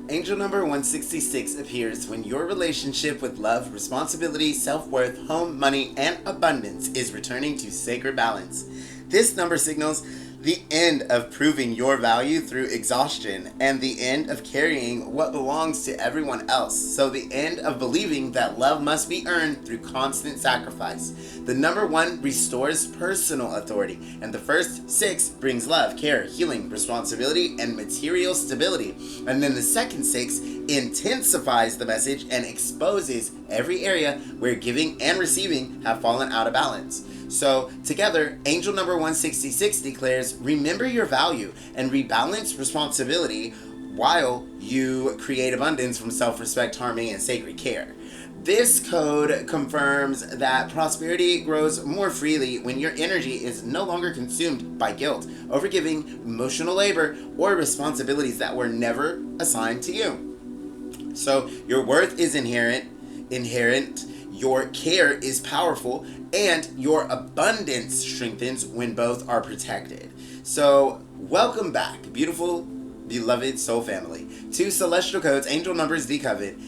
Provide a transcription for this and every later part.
Angel number 166 appears when your relationship with love, responsibility, self-worth, home, money, and abundance is returning to sacred balance. This number signals the end of proving your value through exhaustion and the end of carrying what belongs to everyone else. So the end of believing that love must be earned through constant sacrifice. The number 1 restores personal authority, and the first 6 brings love, care, healing, responsibility, and material stability. And then the second 6 intensifies the message and exposes every area where giving and receiving have fallen out of balance. So together, angel number 166 declares, remember your value and rebalance responsibility while you create abundance from self-respect, harmony, and sacred care. This code confirms that prosperity grows more freely when your energy is no longer consumed by guilt, overgiving, emotional labor, or responsibilities that were never assigned to you. So your worth is inherent, your care is powerful, and your abundance strengthens when both are protected. So welcome back, beautiful, beloved soul family, to Celestial Codes, Angel Numbers Decoded.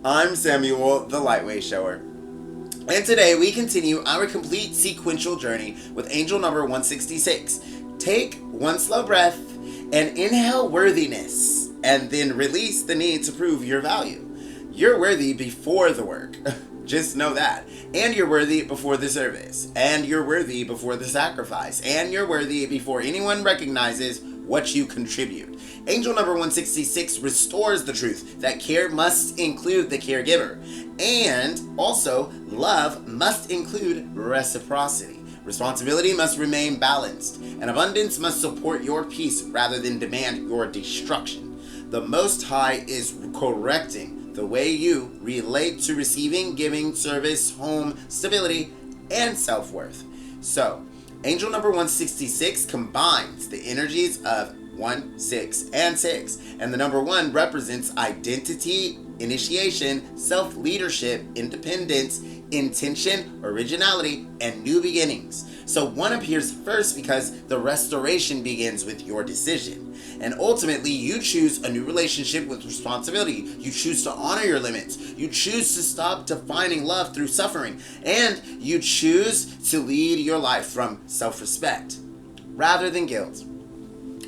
I'm Samuel, the Lightway Shower. And today we continue our complete sequential journey with angel number 166. Take one slow breath and inhale worthiness, and then release the need to prove your value. You're worthy before the work. Just know that. And you're worthy before the service. And you're worthy before the sacrifice. And you're worthy before anyone recognizes what you contribute. Angel number 166 restores the truth that care must include the caregiver. And also, love must include reciprocity. Responsibility must remain balanced. And abundance must support your peace rather than demand your destruction. The Most High is correcting the way you relate to receiving, giving, service, home, stability, and self-worth. So, angel number 166 combines the energies of 1, 6, and 6. And the number 1 represents identity, initiation, self-leadership, independence, intention, originality, and new beginnings. So 1 appears first because the restoration begins with your decision. And ultimately, you choose a new relationship with responsibility. You choose to honor your limits. You choose to stop defining love through suffering. And you choose to lead your life from self-respect rather than guilt.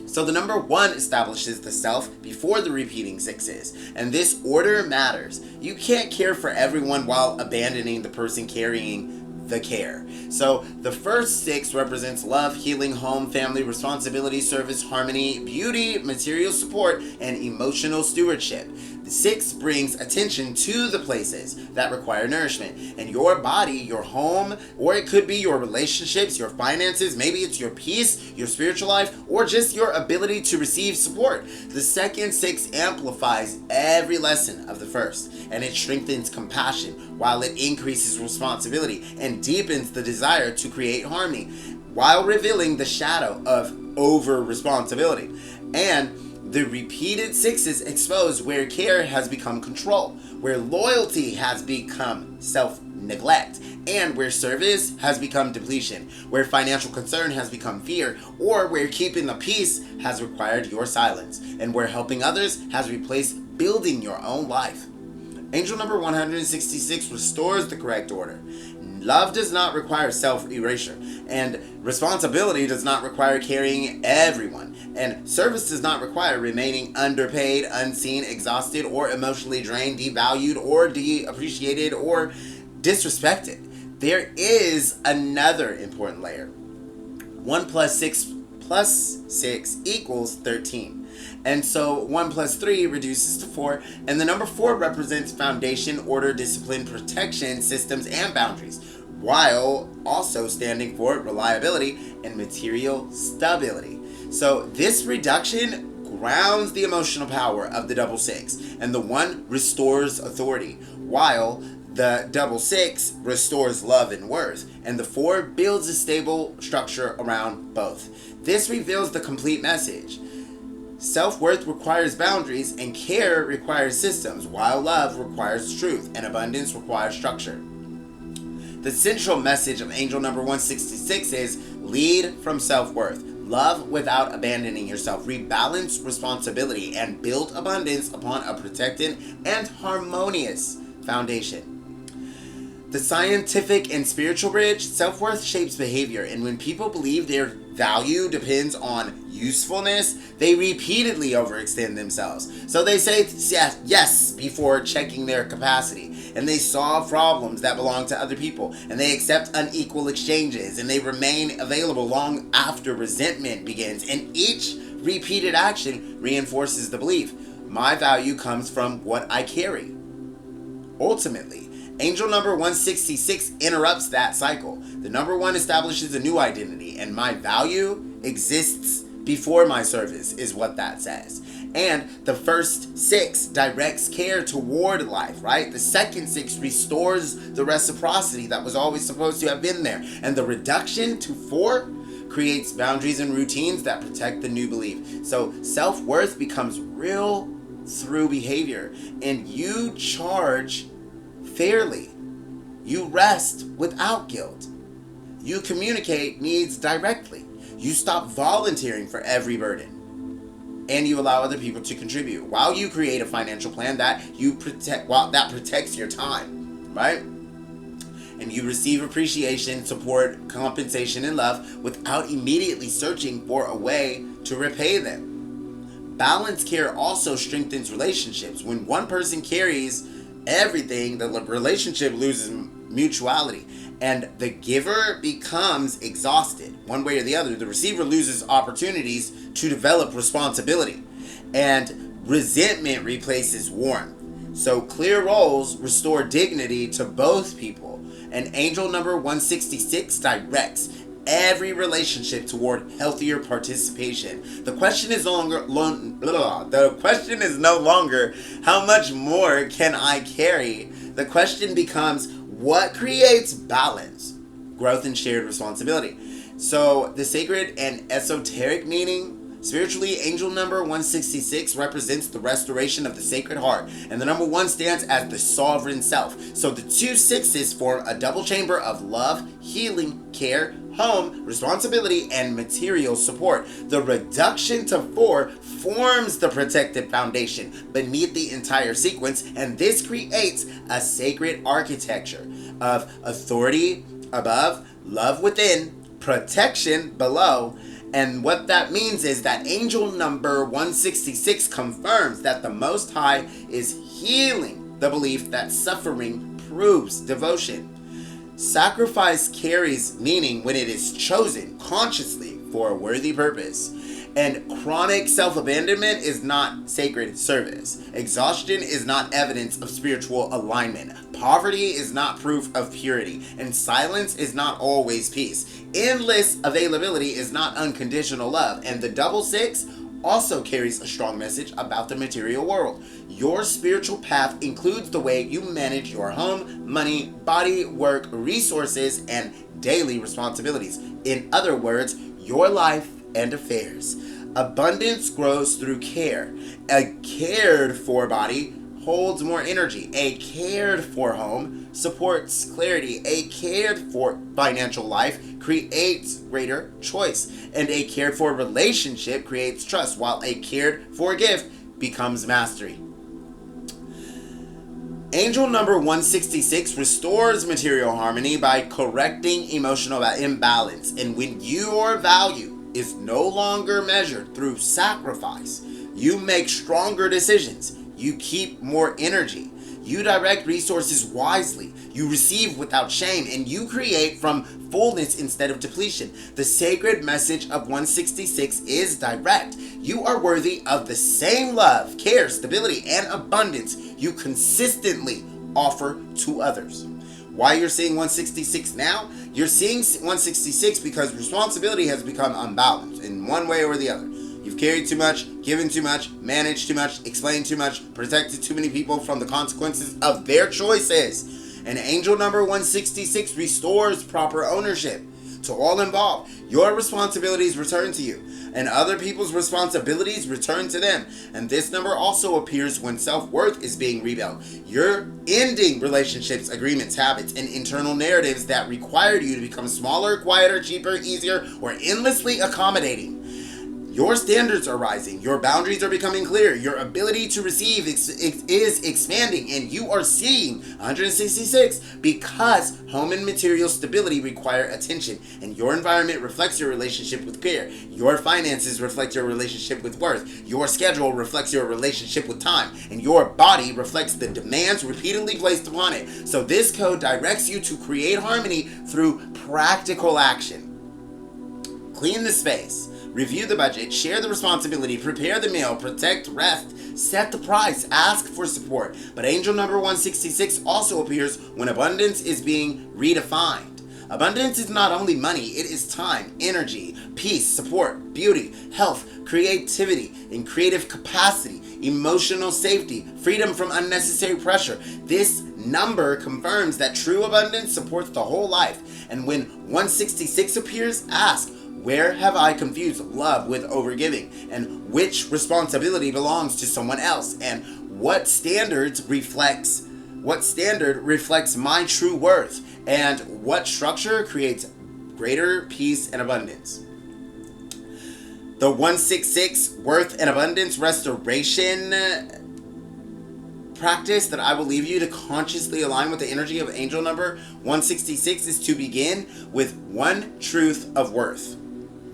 So the number 1 establishes the self before the repeating 6s. And this order matters. You can't care for everyone while abandoning the person carrying the care. So the first 6 represents love, healing, home, family, responsibility, service, harmony, beauty, material support, and emotional stewardship. The 6 brings attention to the places that require nourishment. And your body, your home, or it could be your relationships, your finances, maybe it's your peace, your spiritual life, or just your ability to receive support. The second 6 amplifies every lesson of the first, and it strengthens compassion while it increases responsibility and deepens the desire to create harmony while revealing the shadow of over responsibility. And the repeated 6s expose where care has become control, where loyalty has become self-neglect, and where service has become depletion, where financial concern has become fear, or where keeping the peace has required your silence, and where helping others has replaced building your own life. Angel number 166 restores the correct order. Love does not require self-erasure, and responsibility does not require carrying everyone, and service does not require remaining underpaid, unseen, exhausted, or emotionally drained, devalued, or de-appreciated, or disrespected. There is another important layer. 1 plus 6 equals 13. And so 1 plus 3 reduces to 4, and the number 4 represents foundation, order, discipline, protection, systems, and boundaries, while also standing for reliability and material stability. So this reduction grounds the emotional power of the double 6, and the 1 restores authority, while the double 6 restores love and worth, and the 4 builds a stable structure around both. This reveals the complete message. Self-worth requires boundaries, and care requires systems, while love requires truth, and abundance requires structure. The central message of angel number 166 is lead from self-worth, Love without abandoning yourself. Rebalance responsibility and build abundance upon a protected and harmonious foundation. The scientific and spiritual bridge, self-worth shapes behavior, and when people believe their value depends on usefulness, they repeatedly overextend themselves. So they say yes before checking their capacity, and they solve problems that belong to other people, and they accept unequal exchanges, and they remain available long after resentment begins, and each repeated action reinforces the belief, my value comes from what I carry. Ultimately, angel number 166 interrupts that cycle. The number 1 establishes a new identity, and my value exists before my service, is what that says. And the first 6 directs care toward life, right? The second 6 restores the reciprocity that was always supposed to have been there. And the reduction to 4 creates boundaries and routines that protect the new belief. So self-worth becomes real through behavior, and you charge fairly. You rest without guilt. You communicate needs directly. You stop volunteering for every burden. And you allow other people to contribute while you create a financial plan that protects your time, right? And you receive appreciation, support, compensation, and love without immediately searching for a way to repay them. Balanced care also strengthens relationships. When one person carries everything, the relationship loses mutuality, and the giver becomes exhausted one way or the other. The receiver loses opportunities to develop responsibility, and resentment replaces warmth. So clear roles restore dignity to both people, and angel number 166 directs every relationship toward healthier participation. The question is no longer how much more can I carry. The question becomes what creates balance, growth, and shared responsibility. So the sacred and esoteric meaning. Spiritually, angel number 166 represents the restoration of the sacred heart, and the number 1 stands as the sovereign self. So the 2 6s form a double chamber of love, healing, care, home, responsibility, and material support. The reduction to 4 forms the protected foundation beneath the entire sequence, and this creates a sacred architecture of authority above, love within, protection below. And what that means is that angel number 166 confirms that the Most High is healing the belief that suffering proves devotion. Sacrifice carries meaning when it is chosen consciously for a worthy purpose. And chronic self-abandonment is not sacred service. Exhaustion is not evidence of spiritual alignment. Poverty is not proof of purity. And silence is not always peace. Endless availability is not unconditional love. And the double 6 also carries a strong message about the material world. Your spiritual path includes the way you manage your home, money, body, work, resources, and daily responsibilities. In other words, your life and affairs. Abundance grows through care. A cared for body holds more energy. A cared for home supports clarity. A cared for financial life creates greater choice. And a cared for relationship creates trust, while a cared for gift becomes mastery. Angel number 166 restores material harmony by correcting emotional imbalance. And when your value is no longer measured through sacrifice, you make stronger decisions. You keep more energy. You direct resources wisely. You receive without shame, and you create from fullness instead of depletion. The sacred message of 166 is direct. You are worthy of the same love, care, stability, and abundance you consistently offer to others. Why you're seeing 166 now? You're seeing 166 because responsibility has become unbalanced in one way or the other. You've carried too much, given too much, managed too much, explained too much, protected too many people from the consequences of their choices. And angel number 166 restores proper ownership to all involved. Your responsibilities return to you, and other people's responsibilities return to them. And this number also appears when self-worth is being rebuilt. You're ending relationships, agreements, habits, and internal narratives that required you to become smaller, quieter, cheaper, easier, or endlessly accommodating. Your standards are rising. Your boundaries are becoming clear. Your ability to receive is expanding. And you are seeing 166 because home and material stability require attention. And your environment reflects your relationship with care. Your finances reflect your relationship with worth. Your schedule reflects your relationship with time. And your body reflects the demands repeatedly placed upon it. So this code directs you to create harmony through practical action. Clean the space, review the budget, share the responsibility, prepare the meal, protect, rest, set the price, ask for support. But angel number 166 also appears when abundance is being redefined. Abundance is not only money, it is time, energy, peace, support, beauty, health, creativity, and creative capacity, emotional safety, freedom from unnecessary pressure. This number confirms that true abundance supports the whole life. And when 166 appears, ask, where have I confused love with overgiving? And which responsibility belongs to someone else? And what standard reflects my true worth? And what structure creates greater peace and abundance? The 166 worth and abundance restoration practice that I will leave you to consciously align with the energy of angel number 166 is to begin with one truth of worth.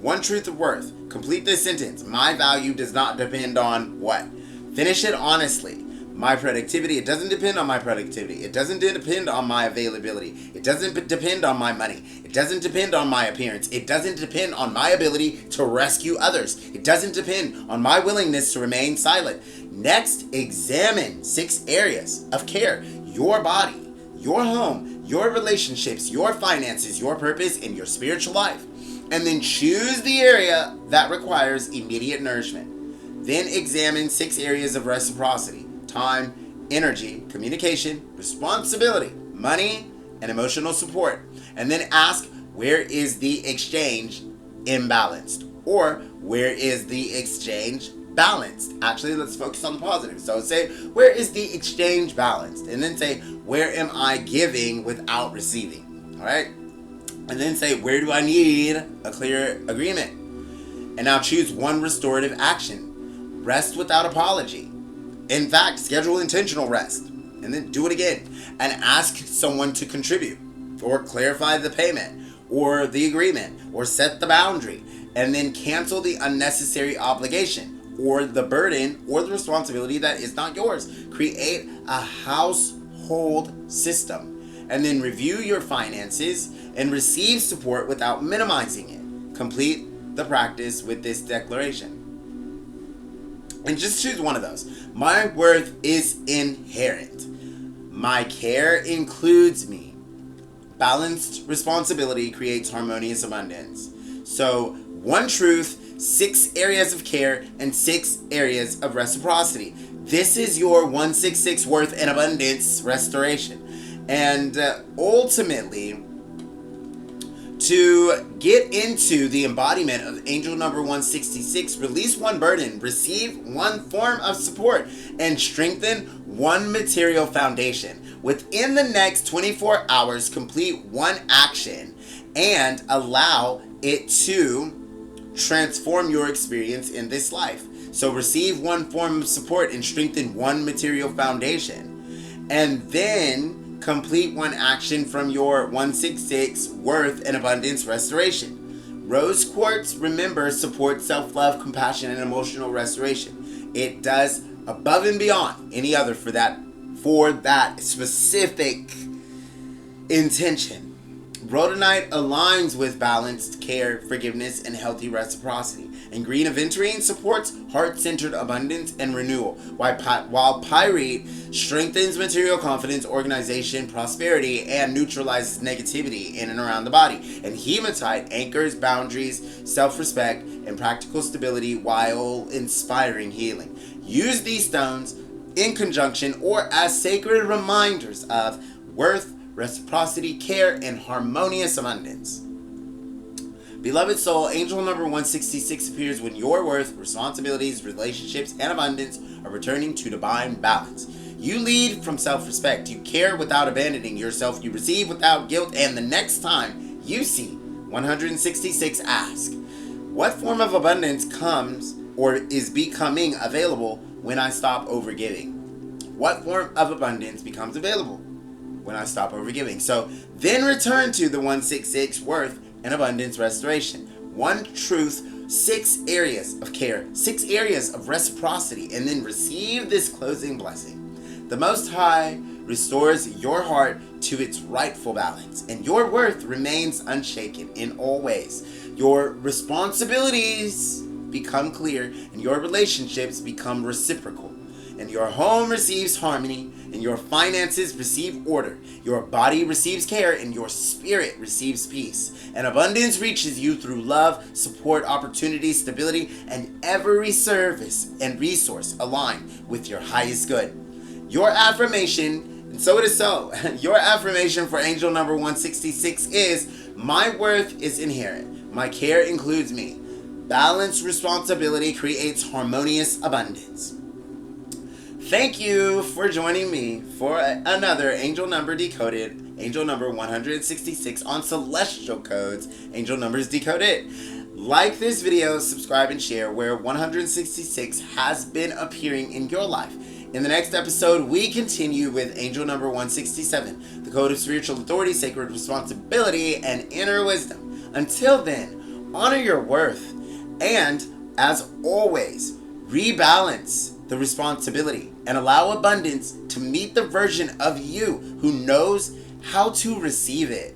One truth of worth. Complete this sentence. My value does not depend on what? Finish it honestly. My productivity, it doesn't depend on my productivity. It doesn't depend on my availability. It doesn't depend on my money. It doesn't depend on my appearance. It doesn't depend on my ability to rescue others. It doesn't depend on my willingness to remain silent. Next, examine 6 areas of care. Your body, your home, your relationships, your finances, your purpose, and your spiritual life. And then choose the area that requires immediate nourishment. Then examine 6 areas of reciprocity: time, energy, communication, responsibility, money, and emotional support. And then ask, where is the exchange imbalanced? Or where is the exchange balanced? Actually, let's focus on the positive. So say, where is the exchange balanced? And then say, where am I giving without receiving? All right? And then say, where do I need a clear agreement? And now choose one restorative action. Rest without apology. In fact, schedule intentional rest. And then do it again. And ask someone to contribute. Or clarify the payment. Or the agreement. Or set the boundary. And then cancel the unnecessary obligation. Or the burden. Or the responsibility that is not yours. Create a household system. And then review your finances and receive support without minimizing it. Complete the practice with this declaration. And just choose one of those. My worth is inherent. My care includes me. Balanced responsibility creates harmonious abundance. So, one truth, 6 areas of care, and 6 areas of reciprocity. This is your 166 worth and abundance restoration. And ultimately, to get into the embodiment of angel number 166, release one burden, receive one form of support, and strengthen one material foundation. Within the next 24 hours, complete one action and allow it to transform your experience in this life. So receive one form of support and strengthen one material foundation. And then complete one action from your 166 worth and abundance restoration. Rose quartz, remember, supports self-love, compassion, and emotional restoration. It does above and beyond any other for that specific intention. Rhodonite aligns with balanced care, forgiveness, and healthy reciprocity. And green aventurine supports heart-centered abundance and renewal, while pyrite strengthens material confidence, organization, prosperity, and neutralizes negativity in and around the body. And hematite anchors boundaries, self-respect, and practical stability while inspiring healing. Use these stones in conjunction or as sacred reminders of worth, reciprocity, care, and harmonious abundance. Beloved soul, angel number 166 appears when your worth, responsibilities, relationships, and abundance are returning to divine balance. You lead from self-respect. You care without abandoning yourself. You receive without guilt. And the next time you see 166, ask, What form of abundance comes or is becoming available when I stop overgiving? What form of abundance becomes available when I stop overgiving? So then return to the 166 worth and abundance restoration. One truth, 6 areas of care, 6 areas of reciprocity, and then receive this closing blessing. The Most High restores your heart to its rightful balance, and your worth remains unshaken in all ways. Your responsibilities become clear, and your relationships become reciprocal. And your home receives harmony, and your finances receive order. Your body receives care, and your spirit receives peace. And abundance reaches you through love, support, opportunity, stability, and every service and resource aligned with your highest good. Your affirmation, and so it is so, your affirmation for angel number 166 is, my worth is inherent. My care includes me. Balanced responsibility creates harmonious abundance. Thank you for joining me for another Angel Number Decoded, Angel Number 166 on Celestial Codes, Angel Numbers Decoded. Like this video, subscribe, and share where 166 has been appearing in your life. In the next episode, we continue with Angel Number 167, the Code of Spiritual Authority, Sacred Responsibility, and Inner Wisdom. Until then, honor your worth, and as always, rebalance the responsibility and allow abundance to meet the version of you who knows how to receive it.